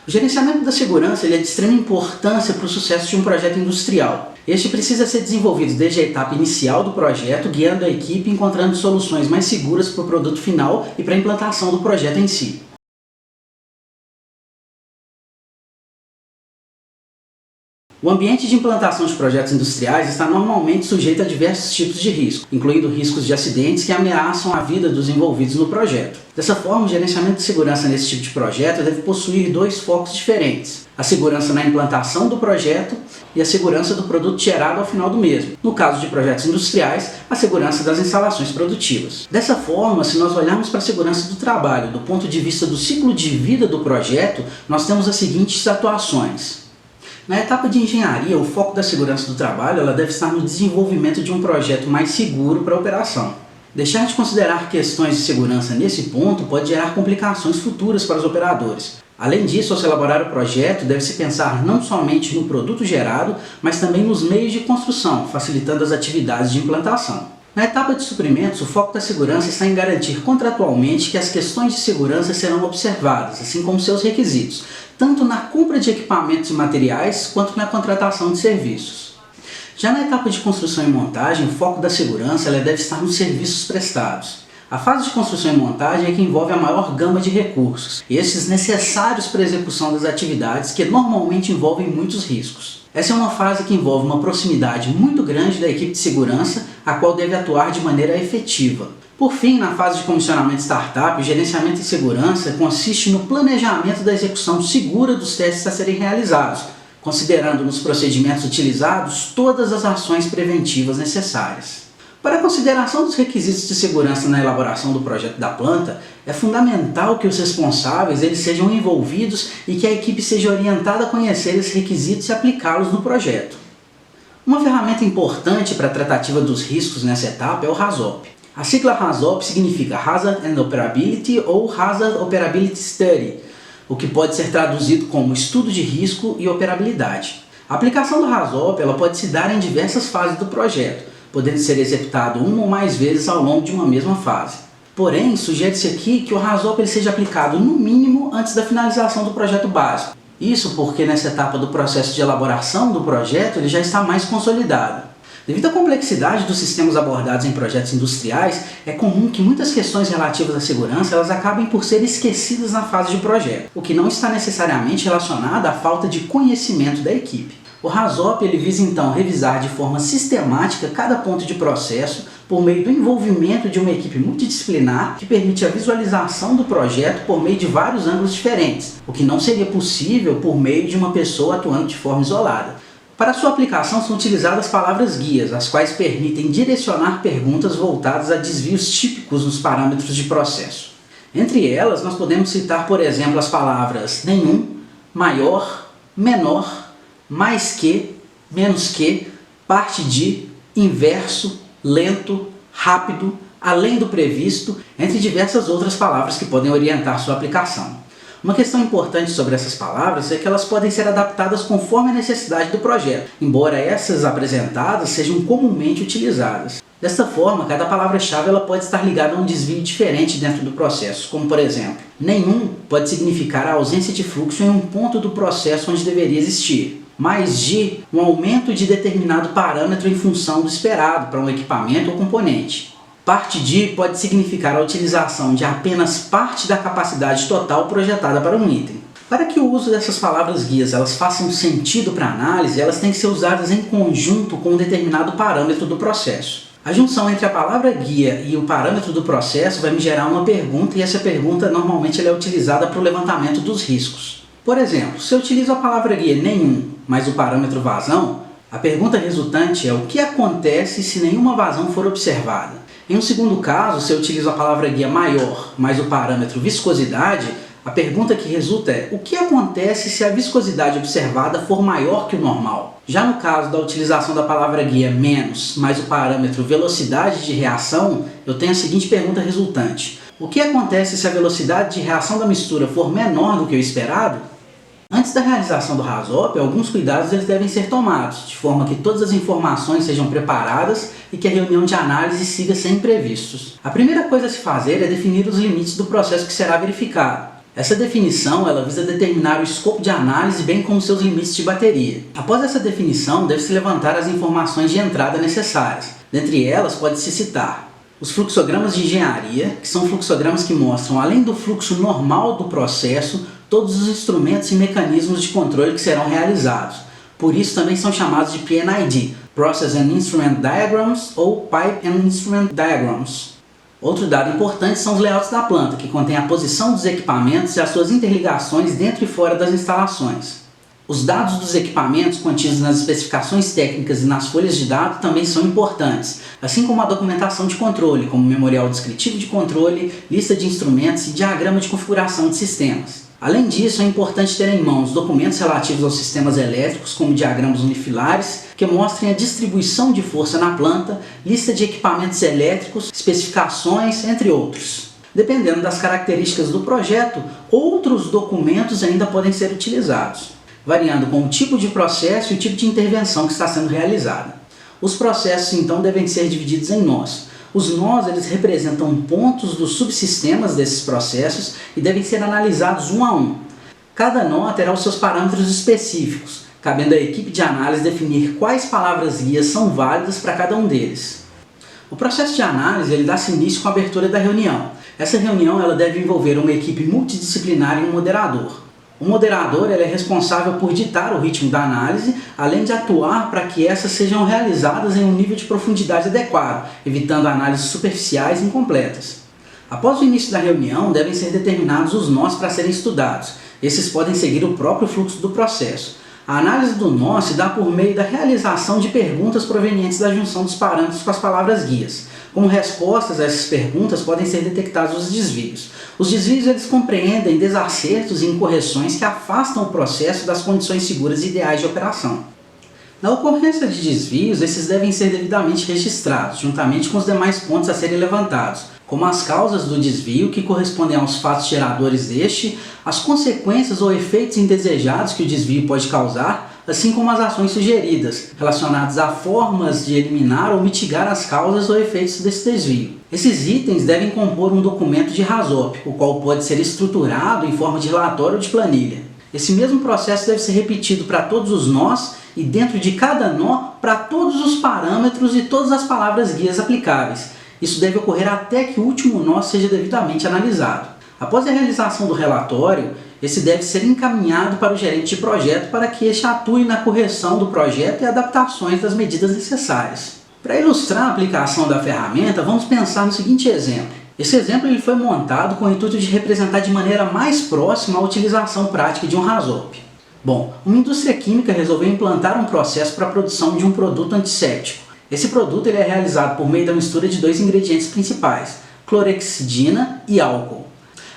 O gerenciamento da segurança é de extrema importância para o sucesso de um projeto industrial. Este precisa ser desenvolvido desde a etapa inicial do projeto, guiando a equipe e encontrando soluções mais seguras para o produto final e para a implantação do projeto em si. O ambiente de implantação de projetos industriais está normalmente sujeito a diversos tipos de risco, incluindo riscos de acidentes que ameaçam a vida dos envolvidos no projeto. Dessa forma, o gerenciamento de segurança nesse tipo de projeto deve possuir dois focos diferentes: a segurança na implantação do projeto e a segurança do produto gerado ao final do mesmo. No caso de projetos industriais, a segurança das instalações produtivas. Dessa forma, se nós olharmos para a segurança do trabalho do ponto de vista do ciclo de vida do projeto, nós temos as seguintes atuações. Na etapa de engenharia, o foco da segurança do trabalho deve estar no desenvolvimento de um projeto mais seguro para a operação. Deixar de considerar questões de segurança nesse ponto pode gerar complicações futuras para os operadores. Além disso, ao se elaborar o projeto, deve-se pensar não somente no produto gerado, mas também nos meios de construção, facilitando as atividades de implantação. Na etapa de suprimentos, o foco da segurança está em garantir contratualmente que as questões de segurança serão observadas, assim como seus requisitos, tanto na compra de equipamentos e materiais, quanto na contratação de serviços. Já na etapa de construção e montagem, o foco da segurança deve estar nos serviços prestados. A fase de construção e montagem é que envolve a maior gama de recursos, esses necessários para a execução das atividades que normalmente envolvem muitos riscos. Essa é uma fase que envolve uma proximidade muito grande da equipe de segurança, a qual deve atuar de maneira efetiva. Por fim, na fase de comissionamento startup, o gerenciamento de segurança consiste no planejamento da execução segura dos testes a serem realizados, considerando nos procedimentos utilizados todas as ações preventivas necessárias. Para a consideração dos requisitos de segurança na elaboração do projeto da planta, é fundamental que os responsáveis sejam envolvidos e que a equipe seja orientada a conhecer esses requisitos e aplicá-los no projeto. Uma ferramenta importante para a tratativa dos riscos nessa etapa é o HAZOP. A sigla HAZOP significa Hazard and Operability ou Hazard Operability Study, o que pode ser traduzido como estudo de risco e operabilidade. A aplicação do HAZOP pode se dar em diversas fases do projeto, podendo ser executado uma ou mais vezes ao longo de uma mesma fase. Porém, sugere-se aqui que o HAZOP seja aplicado no mínimo antes da finalização do projeto básico. Isso porque nessa etapa do processo de elaboração do projeto ele já está mais consolidado. Devido à complexidade dos sistemas abordados em projetos industriais, é comum que muitas questões relativas à segurança acabem por ser esquecidas na fase de projeto, o que não está necessariamente relacionado à falta de conhecimento da equipe. O HAZOP visa então revisar de forma sistemática cada ponto de processo por meio do envolvimento de uma equipe multidisciplinar que permite a visualização do projeto por meio de vários ângulos diferentes, o que não seria possível por meio de uma pessoa atuando de forma isolada. Para sua aplicação são utilizadas palavras guias, as quais permitem direcionar perguntas voltadas a desvios típicos nos parâmetros de processo. Entre elas, nós podemos citar, por exemplo, as palavras nenhum, maior, menor, mais que, menos que, parte de, inverso, lento, rápido, além do previsto, entre diversas outras palavras que podem orientar sua aplicação. Uma questão importante sobre essas palavras é que elas podem ser adaptadas conforme a necessidade do projeto, embora essas apresentadas sejam comumente utilizadas. Desta forma, cada palavra-chave pode estar ligada a um desvio diferente dentro do processo, como por exemplo, nenhum pode significar a ausência de fluxo em um ponto do processo onde deveria existir. Mais de um aumento de determinado parâmetro em função do esperado para um equipamento ou componente. Parte de pode significar a utilização de apenas parte da capacidade total projetada para um item. Para que o uso dessas palavras guias façam sentido para a análise, elas têm que ser usadas em conjunto com um determinado parâmetro do processo. A junção entre a palavra guia e o parâmetro do processo vai me gerar uma pergunta e essa pergunta normalmente é utilizada para o levantamento dos riscos. Por exemplo, se eu utilizo a palavra guia nenhum, mais o parâmetro vazão, a pergunta resultante é o que acontece se nenhuma vazão for observada. Em um segundo caso, se eu utilizo a palavra guia maior, mais o parâmetro viscosidade, a pergunta que resulta é o que acontece se a viscosidade observada for maior que o normal. Já no caso da utilização da palavra guia menos, mais o parâmetro velocidade de reação, eu tenho a seguinte pergunta resultante. O que acontece se a velocidade de reação da mistura for menor do que o esperado? Antes da realização do HAZOP, alguns cuidados devem ser tomados, de forma que todas as informações sejam preparadas e que a reunião de análise siga sem imprevistos. A primeira coisa a se fazer é definir os limites do processo que será verificado. Essa definição ela visa determinar o escopo de análise bem como seus limites de bateria. Após essa definição, deve-se levantar as informações de entrada necessárias. Dentre elas, pode-se citar os fluxogramas de engenharia, que são fluxogramas que mostram, além do fluxo normal do processo, todos os instrumentos e mecanismos de controle que serão realizados. Por isso também são chamados de PNID, Process and Instrument Diagrams ou Pipe and Instrument Diagrams. Outro dado importante são os layouts da planta, que contém a posição dos equipamentos e as suas interligações dentro e fora das instalações. Os dados dos equipamentos contidos nas especificações técnicas e nas folhas de dados também são importantes, assim como a documentação de controle, como memorial descritivo de controle, lista de instrumentos e diagrama de configuração de sistemas. Além disso, é importante ter em mãos documentos relativos aos sistemas elétricos, como diagramas unifilares, que mostrem a distribuição de força na planta, lista de equipamentos elétricos, especificações, entre outros. Dependendo das características do projeto, outros documentos ainda podem ser utilizados, variando com o tipo de processo e o tipo de intervenção que está sendo realizada. Os processos, então, devem ser divididos em nós. Os nós eles representam pontos dos subsistemas desses processos e devem ser analisados um a um. Cada nó terá os seus parâmetros específicos, cabendo à equipe de análise definir quais palavras-guias são válidas para cada um deles. O processo de análise ele dá-se início com a abertura da reunião. Essa reunião ela deve envolver uma equipe multidisciplinar e um moderador. O moderador ele é responsável por ditar o ritmo da análise, além de atuar para que essas sejam realizadas em um nível de profundidade adequado, evitando análises superficiais e incompletas. Após o início da reunião, devem ser determinados os nós para serem estudados. Esses podem seguir o próprio fluxo do processo. A análise do nó se dá por meio da realização de perguntas provenientes da junção dos parâmetros com as palavras-guias. Como respostas a essas perguntas podem ser detectados os desvios. Os desvios eles compreendem desacertos e incorreções que afastam o processo das condições seguras e ideais de operação. Na ocorrência de desvios, esses devem ser devidamente registrados, juntamente com os demais pontos a serem levantados, como as causas do desvio, que correspondem aos fatos geradores deste, as consequências ou efeitos indesejados que o desvio pode causar, assim como as ações sugeridas, relacionadas a formas de eliminar ou mitigar as causas ou efeitos desse desvio. Esses itens devem compor um documento de RASOP, o qual pode ser estruturado em forma de relatório ou de planilha. Esse mesmo processo deve ser repetido para todos os nós e dentro de cada nó para todos os parâmetros e todas as palavras-guias aplicáveis. Isso deve ocorrer até que o último nó seja devidamente analisado. Após a realização do relatório, esse deve ser encaminhado para o gerente de projeto para que este atue na correção do projeto e adaptações das medidas necessárias. Para ilustrar a aplicação da ferramenta, vamos pensar no seguinte exemplo. Esse exemplo ele foi montado com o intuito de representar de maneira mais próxima a utilização prática de um RASOP. Bom, uma indústria química resolveu implantar um processo para a produção de um produto antisséptico. Esse produto ele é realizado por meio da mistura de dois ingredientes principais, clorexidina e álcool.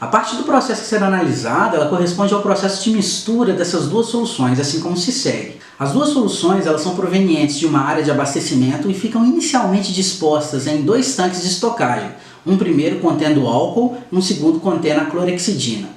A parte do processo que será analisada, ela corresponde ao processo de mistura dessas duas soluções, assim como se segue. As duas soluções elas são provenientes de uma área de abastecimento e ficam inicialmente dispostas em dois tanques de estocagem, um primeiro contendo álcool e um segundo contendo a clorexidina.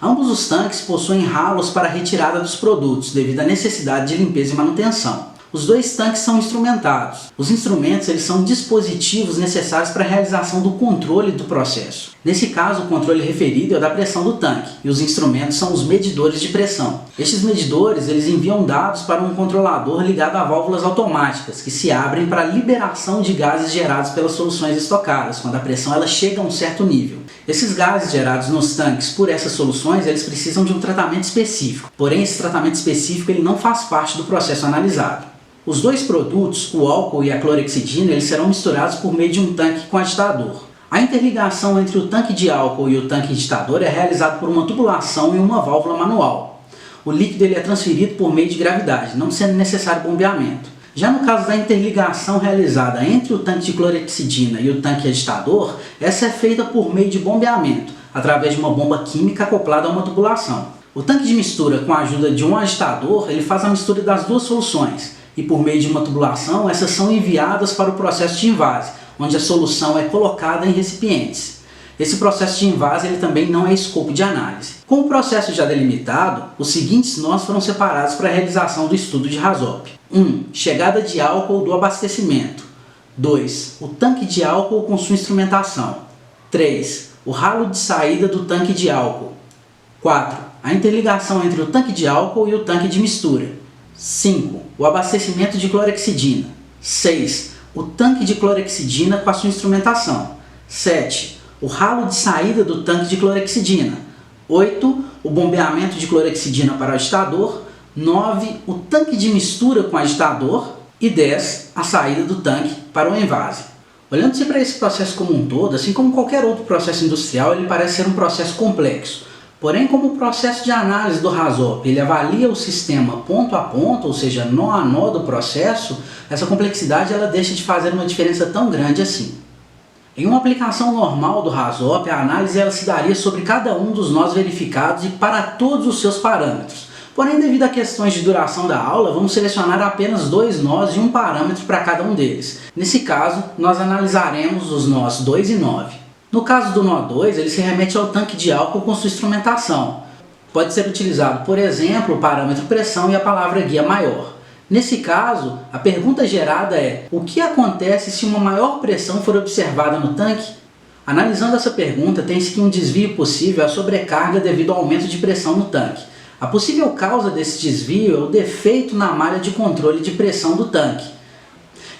Ambos os tanques possuem ralos para a retirada dos produtos, devido à necessidade de limpeza e manutenção. Os dois tanques são instrumentados. Os instrumentos eles são dispositivos necessários para a realização do controle do processo. Nesse caso, o controle referido é da pressão do tanque, e os instrumentos são os medidores de pressão. Estes medidores eles enviam dados para um controlador ligado a válvulas automáticas, que se abrem para a liberação de gases gerados pelas soluções estocadas, quando a pressão ela chega a um certo nível. Esses gases gerados nos tanques por essas soluções eles precisam de um tratamento específico, porém esse tratamento específico ele não faz parte do processo analisado. Os dois produtos, o álcool e a clorexidina, eles serão misturados por meio de um tanque com agitador. A interligação entre o tanque de álcool e o tanque agitador é realizada por uma tubulação e uma válvula manual. O líquido ele é transferido por meio de gravidade, não sendo necessário bombeamento. Já no caso da interligação realizada entre o tanque de clorexidina e o tanque agitador, essa é feita por meio de bombeamento, através de uma bomba química acoplada a uma tubulação. O tanque de mistura com a ajuda de um agitador, ele faz a mistura das duas soluções, e por meio de uma tubulação, essas são enviadas para o processo de invase, onde a solução é colocada em recipientes. Esse processo de invase ele também não é escopo de análise. Com o processo já delimitado, os seguintes nós foram separados para a realização do estudo de RASOP. 1. Chegada de álcool do abastecimento. 2. O tanque de álcool com sua instrumentação. 3. O ralo de saída do tanque de álcool. 4. A interligação entre o tanque de álcool e o tanque de mistura. 5. O abastecimento de clorexidina. 6. O tanque de clorexidina com a sua instrumentação. 7. O ralo de saída do tanque de clorexidina. 8. O bombeamento de clorexidina para o agitador. 9. O tanque de mistura com agitador. E 10. A saída do tanque para o envase. Olhando-se para esse processo como um todo, assim como qualquer outro processo industrial, ele parece ser um processo complexo. Porém, como o processo de análise do RASOP ele avalia o sistema ponto a ponto, ou seja, nó a nó do processo, essa complexidade ela deixa de fazer uma diferença tão grande assim. Em uma aplicação normal do RASOP, a análise ela se daria sobre cada um dos nós verificados e para todos os seus parâmetros. Porém, devido a questões de duração da aula, vamos selecionar apenas 2 nós e um parâmetro para cada um deles. Nesse caso, nós analisaremos os nós 2 e 9. No caso do nó 2, ele se remete ao tanque de álcool com sua instrumentação. Pode ser utilizado, por exemplo, o parâmetro pressão e a palavra guia maior. Nesse caso, a pergunta gerada é: o que acontece se uma maior pressão for observada no tanque? Analisando essa pergunta, tem-se que um desvio possível é a sobrecarga devido ao aumento de pressão no tanque. A possível causa desse desvio é o defeito na malha de controle de pressão do tanque.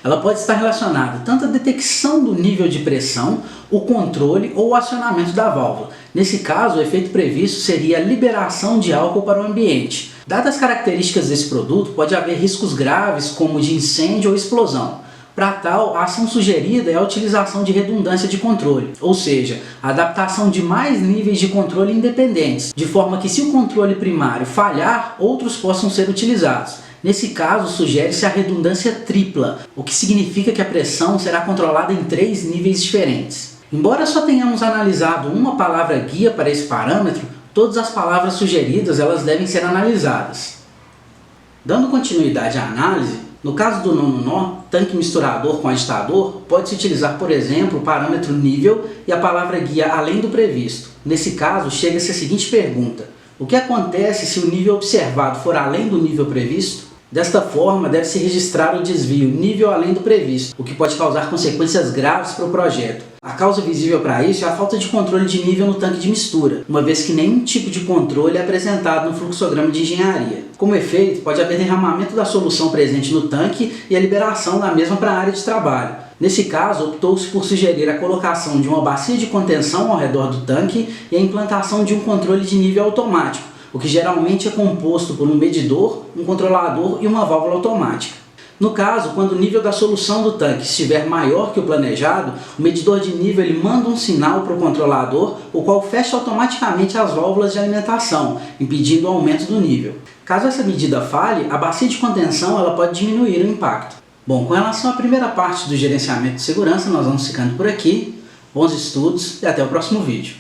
Ela pode estar relacionada tanto à detecção do nível de pressão, o controle ou o acionamento da válvula. Nesse caso, o efeito previsto seria a liberação de álcool para o ambiente. Dadas as características desse produto, pode haver riscos graves como de incêndio ou explosão. Para tal, a ação sugerida é a utilização de redundância de controle, ou seja, a adaptação de mais níveis de controle independentes, de forma que se o controle primário falhar, outros possam ser utilizados. Nesse caso, sugere-se a redundância tripla, o que significa que a pressão será controlada em 3 níveis diferentes. Embora só tenhamos analisado uma palavra guia para esse parâmetro, todas as palavras sugeridas elas devem ser analisadas. Dando continuidade à análise, no caso do nono nó, tanque misturador com agitador, pode-se utilizar, por exemplo, o parâmetro nível e a palavra guia além do previsto. Nesse caso, chega-se a seguinte pergunta: o que acontece se o nível observado for além do nível previsto? Desta forma, deve-se registrar o desvio nível além do previsto, o que pode causar consequências graves para o projeto. A causa visível para isso é a falta de controle de nível no tanque de mistura, uma vez que nenhum tipo de controle é apresentado no fluxograma de engenharia. Como efeito, pode haver derramamento da solução presente no tanque e a liberação da mesma para a área de trabalho. Nesse caso, optou-se por sugerir a colocação de uma bacia de contenção ao redor do tanque e a implantação de um controle de nível automático, o que geralmente é composto por um medidor, um controlador e uma válvula automática. No caso, quando o nível da solução do tanque estiver maior que o planejado, o medidor de nível ele manda um sinal para o controlador, o qual fecha automaticamente as válvulas de alimentação, impedindo o aumento do nível. Caso essa medida falhe, a bacia de contenção ela pode diminuir o impacto. Bom, com relação à primeira parte do gerenciamento de segurança, nós vamos ficando por aqui. Bons estudos e até o próximo vídeo.